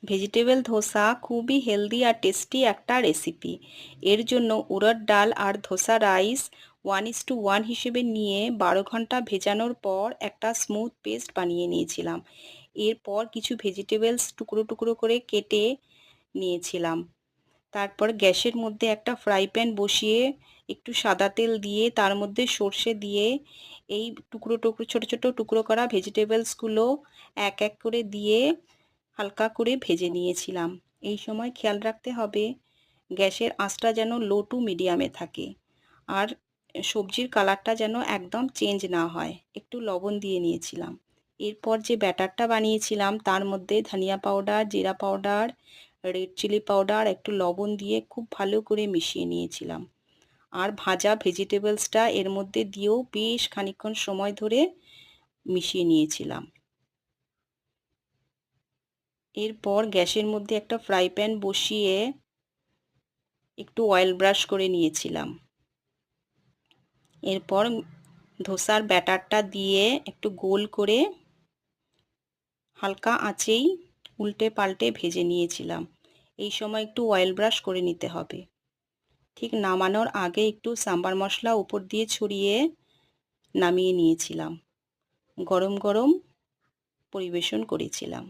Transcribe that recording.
Vegetable dosa খুবই healthy আর tasty একটা recipe. এর জন্য উড়দ ডাল আর ধোসা রাইস 1:1 হিসেবে নিয়ে 12 ঘন্টা ভেজানোর পর একটা স্মুথ পেস্ট বানিয়ে নিয়েছিলাম। এরপর কিছু ভেজিটেবলস টুকরো টুকরো করে কেটে নিয়েছিলাম। তারপর গ্যাসের মধ্যে একটা ফ্রাই প্যান বসিয়ে একটু সাদা তেল দিয়ে তার মধ্যে সর্ষে দিয়ে এই টুকরো টুকরো ছোট ছোট টুকরো করা ভেজিটেবলসগুলো এক এক করে দিয়ে হালকা করে ভেজে নিয়েছিলাম। এই সময় খেয়াল রাখতে হবে গ্যাসের আঁচটা যেন লো টু মিডিয়ামে থাকে আর সবজির কালারটা যেন একদম চেঞ্জ না হয়। একটু লবণ দিয়ে নিয়েছিলাম। এরপর যে ব্যাটারটা বানিয়েছিলাম তার মধ্যে ধনিয়া পাউডার, জিরা পাউডার, রেড চিলি পাউডার, একটু লবণ দিয়ে খুব ভালো করে মিশিয়ে নিয়েছিলাম। আর ভাজা ভেজিটেবলসটা এর মধ্যে দিয়েও বেশ খানিকক্ষণ সময় ধরে মিশিয়ে নিয়েছিলাম। এরপর গ্যাসের মধ্যে একটা ফ্রাই প্যান বসিয়ে একটু অয়েল ব্রাশ করে নিয়েছিলাম। এরপর ধোসার ব্যাটারটা দিয়ে একটু গোল করে হালকা আঁচেই উল্টে পাল্টে ভেজে নিয়েছিলাম। এই সময় একটু অয়েল ব্রাশ করে নিতে হবে। ঠিক নামানোর আগে একটু সাম্বার মশলা উপর দিয়ে ছড়িয়ে নামিয়ে নিয়েছিলাম। গরম গরম পরিবেশন করেছিলাম।